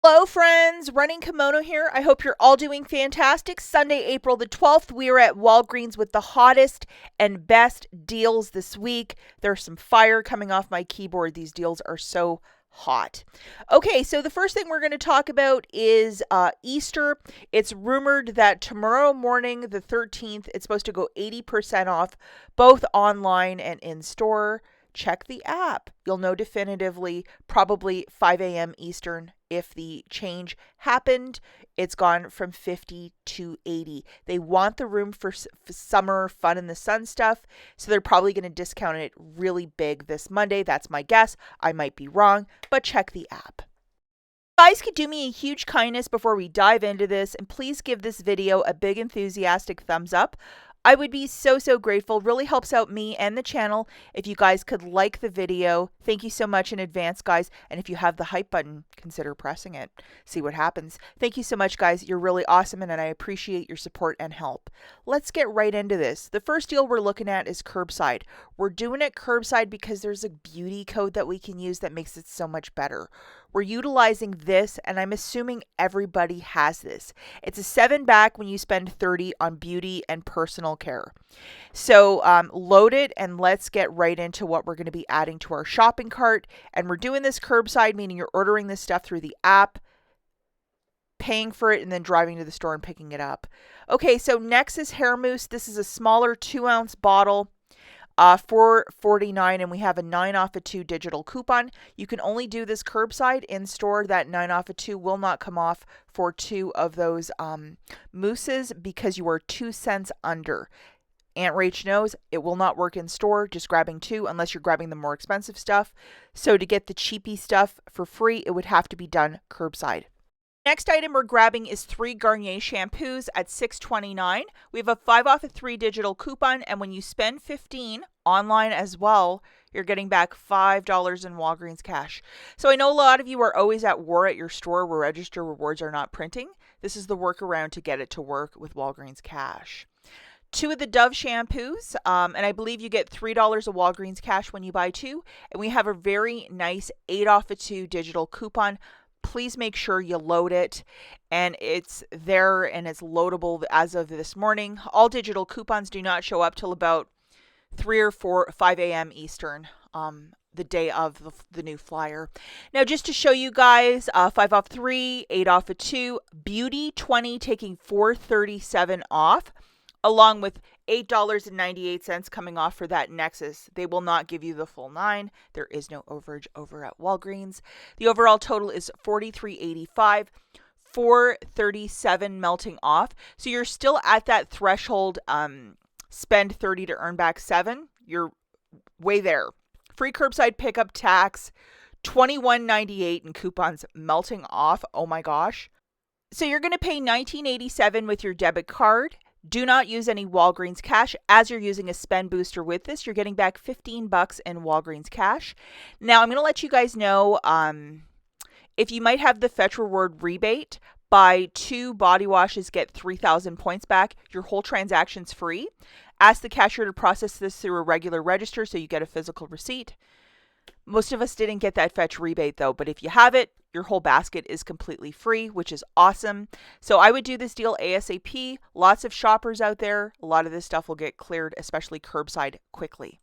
Hello friends, Running Kimono here. I hope you're all doing fantastic. Sunday, April the 12th, we are at Walgreens with the hottest and best deals this week. There's some fire coming off my keyboard. These deals are so hot. Okay, so the first thing we're going to talk about is Easter. It's rumored that tomorrow morning, the 13th, it's supposed to go 80% off, both online and in store. Check the app. You'll know definitively, probably 5 a.m. Eastern, if the change happened. It's gone from 50 to 80. They want the room for summer fun in the sun stuff, so they're probably going to discount it really big this Monday. That's my guess. I might be wrong, but check the app. Guys, could do me a huge kindness before we dive into this, and please give this video a big enthusiastic thumbs up. I would be so grateful. Really helps out me and the channel if you guys could like the video. Thank you so much in advance, guys. And if you have the hype button, consider pressing it. See what happens. Thank you so much, guys. You're really awesome, and I appreciate your support and help. Let's get right into this. The first deal we're looking at is curbside. We're doing it curbside because there's a beauty code that we can use that makes it so much better. We're utilizing this, and I'm assuming everybody has this. It's a 7 back when you spend 30 on beauty and personal care. So load it, and let's get right into what we're going to be adding to our shopping cart. And we're doing this curbside, meaning you're ordering this stuff through the app, paying for it, and then driving to the store and picking it up. Okay, so next is hair mousse. This is a smaller 2-ounce bottle. $4.49, and we have a 9 off of 2 digital coupon. You can only do this curbside. In store, that 9 off of 2 will not come off for 2 of those mousses because you are 2 cents under. Aunt Rach knows it will not work in store, just grabbing 2 unless you're grabbing the more expensive stuff. So to get the cheapie stuff for free, it would have to be done curbside. Next item we're grabbing is 3 Garnier shampoos at $6.29. We have a 5 off of 3 digital coupon, and when you spend $15 online as well, you're getting back $5 in Walgreens cash. So I know a lot of you are always at war at your store where register rewards are not printing. This is the workaround to get it to work with Walgreens cash. 2 of the Dove shampoos, and I believe you get $3 of Walgreens cash when you buy 2. And we have a very nice 8 off of 2 digital coupon. Please make sure you load it, and it's there and it's loadable as of this morning. All digital coupons do not show up till about 3 or 5 a.m. Eastern, the day of the new flyer. Now, just to show you guys, 5 off 3, 8 off of 2, Beauty 20 taking $4.37 off, along with $8.98 coming off for that Nexxus. They will not give you the full 9. There is no overage over at Walgreens. The overall total is $43.85, $4.37 melting off. So you're still at that threshold, spend 30 to earn back 7. You're way there. Free curbside pickup tax, $21.98 in coupons melting off. Oh my gosh. So you're going to pay $19.87 with your debit card. Do not use any Walgreens cash. As you're using a spend booster with this, you're getting back $15 in Walgreens cash. Now, I'm going to let you guys know if you might have the Fetch Reward rebate. Buy 2 body washes, get 3,000 points back. Your whole transaction's free. Ask the cashier to process this through a regular register so you get a physical receipt. Most of us didn't get that Fetch rebate though, but if you have it, your whole basket is completely free, which is awesome. So I would do this deal ASAP. Lots of shoppers out there. A lot of this stuff will get cleared, especially curbside, quickly.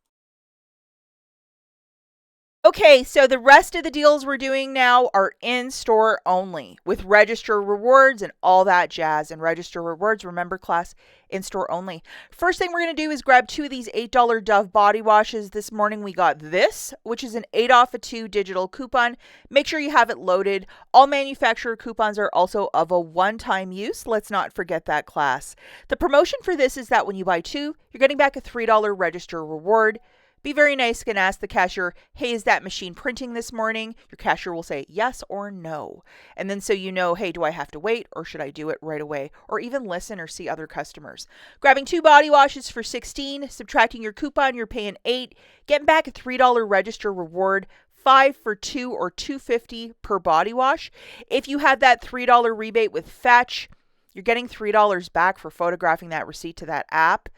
Okay, so the rest of the deals we're doing now are in-store only with register rewards and all that jazz. And register rewards, remember class, in-store only. First thing we're going to do is grab 2 of these $8 Dove body washes. This morning we got this, which is an 8 off of 2 digital coupon. Make sure you have it loaded. All manufacturer coupons are also of a one-time use. Let's not forget that, class. The promotion for this is that when you buy 2, you're getting back a $3 register reward. Be very nice and ask the cashier, hey, is that machine printing this morning? Your cashier will say yes or no. And then so you know, hey, do I have to wait or should I do it right away? Or even listen or see other customers. Grabbing 2 body washes for $16, subtracting your coupon, you're paying $8, getting back a $3 register reward, 5 for 2 or $2.50 per body wash. If you had that $3 rebate with Fetch, you're getting $3 back for photographing that receipt to that app.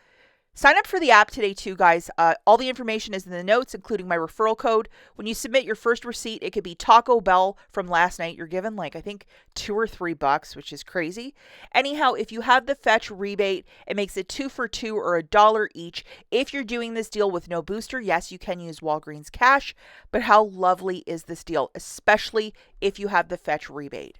Sign up for the app today too, guys. All the information is in the notes, including my referral code. When you submit your first receipt, it could be Taco Bell from last night. You're given like, I think, $2 or $3, which is crazy. Anyhow, if you have the Fetch rebate, it makes it 2 for $2 or $1 each. If you're doing this deal with no booster, yes, you can use Walgreens cash, but how lovely is this deal, especially if you have the Fetch rebate?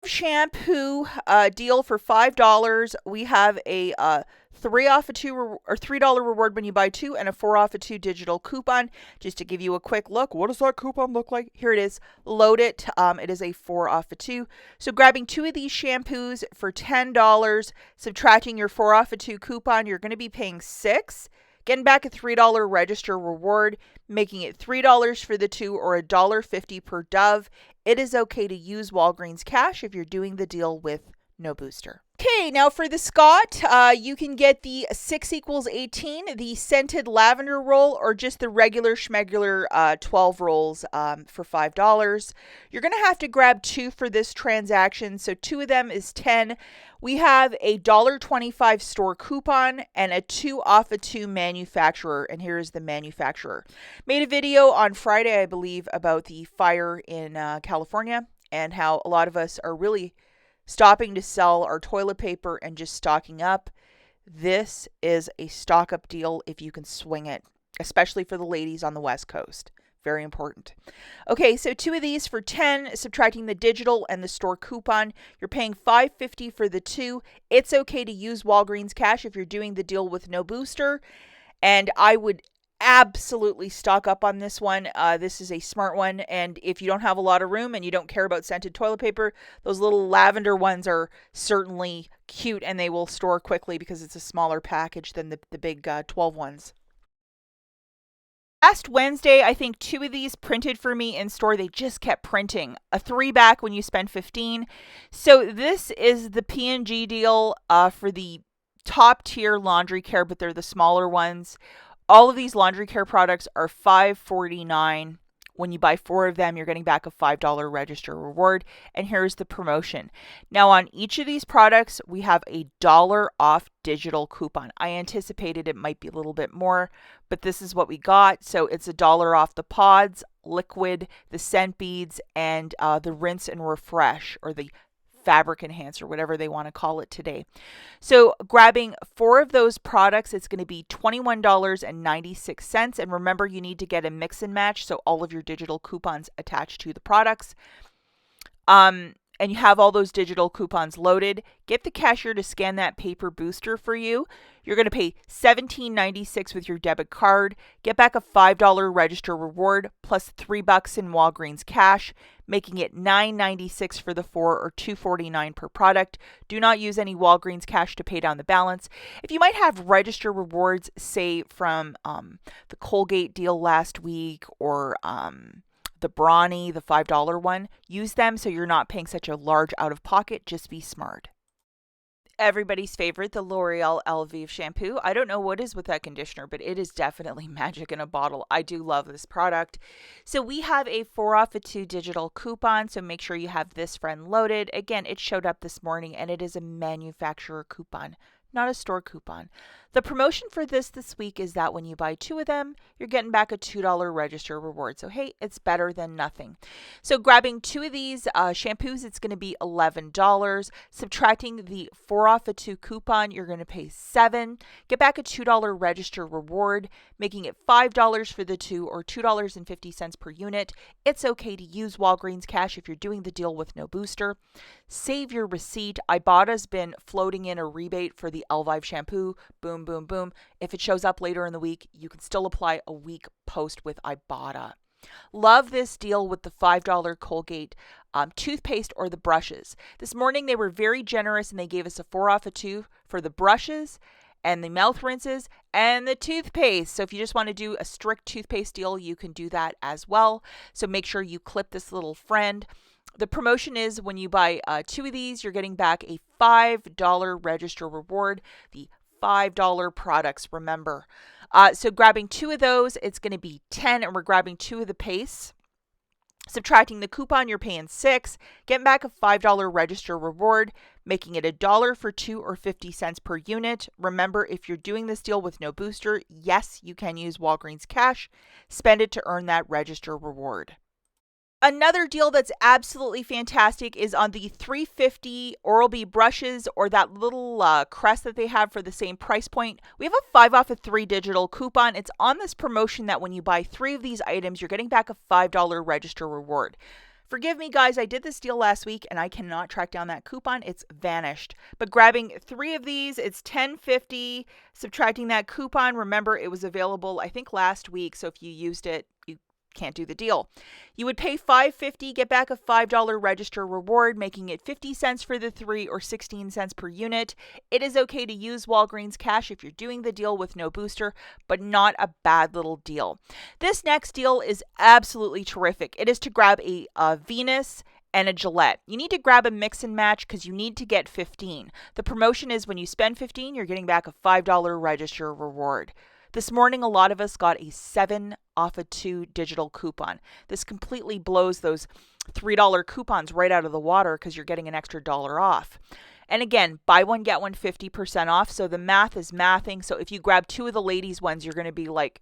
Shampoo deal for $5. We have a 3 off a 2 or $3 reward when you buy 2 and a 4 off a 2 digital coupon. Just to give you a quick look, what does that coupon look like? Here it is. Load it. It is a 4 off a 2. So grabbing 2 of these shampoos for $10, subtracting your 4 off a 2 coupon, you're going to be paying $6. Getting back a $3 register reward, making it $3 for the 2 or $1.50 per Dove. It is okay to use Walgreens cash if you're doing the deal with no booster. Okay, now for the Scott, you can get the 6 equals 18, the scented lavender roll, or just the regular schmegular 12 rolls for $5. You're going to have to grab 2 for this transaction, so 2 of them is $10. We have a $1.25 store coupon and a 2 off a 2 manufacturer, and here is the manufacturer. Made a video on Friday, I believe, about the fire in California and how a lot of us are really stopping to sell our toilet paper and just stocking up. This is a stock up deal if you can swing it, especially for the ladies on the West Coast. Very important. Okay, so 2 of these for $10, subtracting the digital and the store coupon. You're paying $5.50 for the 2. It's okay to use Walgreens cash if you're doing the deal with no booster. And I would absolutely stock up on this one. This is a smart one, and if you don't have a lot of room and you don't care about scented toilet paper, those little lavender ones are certainly cute, and they will store quickly because it's a smaller package than the big 12 ones. Last Wednesday, I think 2 of these printed for me in store. They just kept printing. A 3 back when you spend $15. So this is the P&G deal for the top tier laundry care, but they're the smaller ones. All of these laundry care products are $5.49. When you buy 4 of them, you're getting back a $5 register reward. And here's the promotion. Now, on each of these products, we have a $1 off digital coupon. I anticipated it might be a little bit more, but this is what we got. So it's a $1 off the pods, liquid, the scent beads, and the rinse and refresh, or the fabric enhancer, whatever they want to call it today. So grabbing 4 of those products, it's going to be $21.96. And remember, you need to get a mix and match, so all of your digital coupons attached to the products. And you have all those digital coupons loaded. Get the cashier to scan that paper booster for you. You're going to pay $17.96 with your debit card. Get back a $5 register reward plus $3 in Walgreens cash, making it $9.96 for the 4 or $2.49 per product. Do not use any Walgreens cash to pay down the balance. If you might have register rewards, say from the Colgate deal last week, or the Brawny, the $5 one, use them so you're not paying such a large out of pocket. Just be smart. Everybody's favorite, the L'Oreal Elvive shampoo. I don't know what is with that conditioner, but it is definitely magic in a bottle. I do love this product. So we have a 4 off a 2 digital coupon, so make sure you have this friend loaded. Again, it showed up this morning, and it is a manufacturer coupon, not a store coupon. The promotion for this week is that when you buy 2 of them, you're getting back a $2 register reward. So, hey, it's better than nothing. So grabbing 2 of these shampoos, it's going to be $11. Subtracting the 4 off a 2 coupon, you're going to pay $7. Get back a $2 register reward, making it $5 for the 2 or $2.50 per unit. It's okay to use Walgreens cash if you're doing the deal with no booster. Save your receipt. IBOTTA's been floating in a rebate for the Elvive shampoo. Boom, boom, boom. If it shows up later in the week, you can still apply a week post with IBOTTA. Love this deal with the $5 Colgate toothpaste or the brushes. This morning they were very generous and they gave us a 4 off a 2 for the brushes and the mouth rinses and the toothpaste. So if you just want to do a strict toothpaste deal, you can do that as well. So make sure you clip this little friend. The promotion is when you buy 2 of these, you're getting back a $5 register reward. The $5 products, remember. So grabbing 2 of those, it's going to be $10, and we're grabbing 2 of the pastes. Subtracting the coupon, you're paying $6, getting back a $5 register reward, making it $1 for 2 or 50 cents per unit. Remember, if you're doing this deal with no booster, yes, you can use Walgreens cash. Spend it to earn that register reward. Another deal that's absolutely fantastic is on the 350 Oral-B brushes, or that little Crest that they have for the same price point. We have a 5 off of 3 digital coupon. It's on this promotion that when you buy 3 of these items, you're getting back a $5 register reward. Forgive me, guys, I did this deal last week and I cannot track down that coupon. It's vanished. But grabbing 3 of these, it's $10.50. Subtracting that coupon, remember it was available, I think, last week. So if you used it, you can't do the deal. You would pay $5.50, get back a $5 register reward, making it 50 cents for the 3 or 16 cents per unit. It is okay to use Walgreens cash if you're doing the deal with no booster, but not a bad little deal. This next deal is absolutely terrific. It is to grab a Venus and a Gillette. You need to grab a mix and match because you need to get 15. The promotion is when you spend 15, you're getting back a $5 register reward. This morning, a lot of us got a 7 off of 2 digital coupon. This completely blows those $3 coupons right out of the water because you're getting an extra $1 off. And again, buy one, get one 50% off. So the math is mathing. So if you grab 2 of the ladies' ones, you're going to be like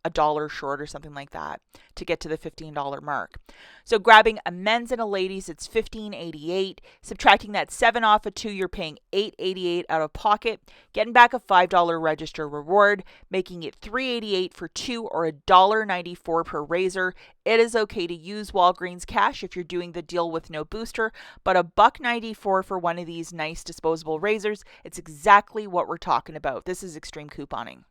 $1 short or something like that to get to the $15 mark. So grabbing a men's and a ladies, it's $15.88. Subtracting that 7 off of 2, you're paying $8.88 out of pocket, getting back a $5 register reward, making it $3.88 for 2 or $1.94 per razor. It is okay to use Walgreens cash if you're doing the deal with no booster, but $1.94 for one of these nice disposable razors, it's exactly what we're talking about. This is extreme couponing.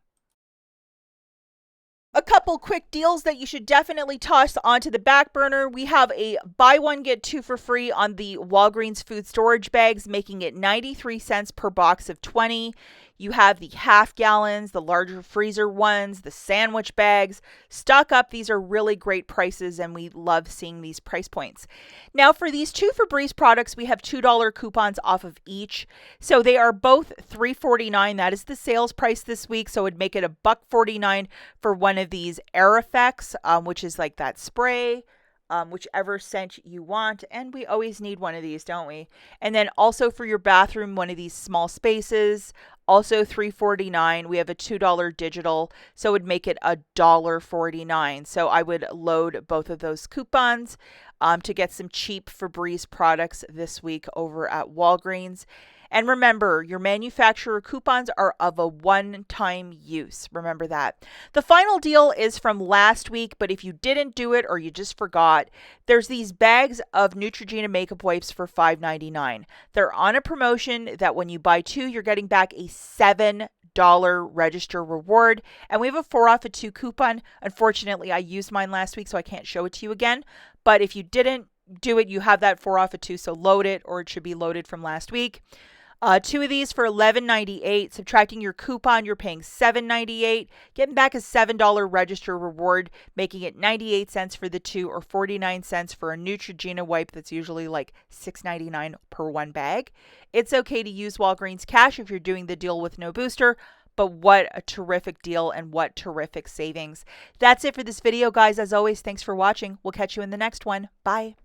A couple quick deals that you should definitely toss onto the back burner. We have a buy one, get 2 for free on the Walgreens food storage bags, making it 93 cents per box of 20. You have the half gallons, the larger freezer ones, the sandwich bags. Stock up. These are really great prices, and we love seeing these price points. Now, for these 2 Febreze products, we have $2 coupons off of each. So they are both $3.49. That is the sales price this week. So it would make it $1.49 for one of these Air Effects, which is like that spray. Whichever scent you want. And we always need one of these, don't we? And then also for your bathroom, one of these small spaces, also $3.49. We have a $2 digital, so it would make it $1.49. So I would load both of those coupons to get some cheap Febreze products this week over at Walgreens. And remember, your manufacturer coupons are of a one-time use. Remember that. The final deal is from last week, but if you didn't do it or you just forgot, there's these bags of Neutrogena makeup wipes for $5.99. They're on a promotion that when you buy 2, you're getting back a $7 register reward. And we have a 4 off of 2 coupon. Unfortunately, I used mine last week, so I can't show it to you again. But if you didn't do it, you have that 4 off of 2, so load it, or it should be loaded from last week. 2 of these for $11.98. Subtracting your coupon, you're paying $7.98. Getting back a $7 register reward, making it 98 cents for the 2 or 49 cents for a Neutrogena wipe that's usually like $6.99 per one bag. It's okay to use Walgreens cash if you're doing the deal with no booster. But what a terrific deal and what terrific savings. That's it for this video, guys. As always, thanks for watching. We'll catch you in the next one. Bye.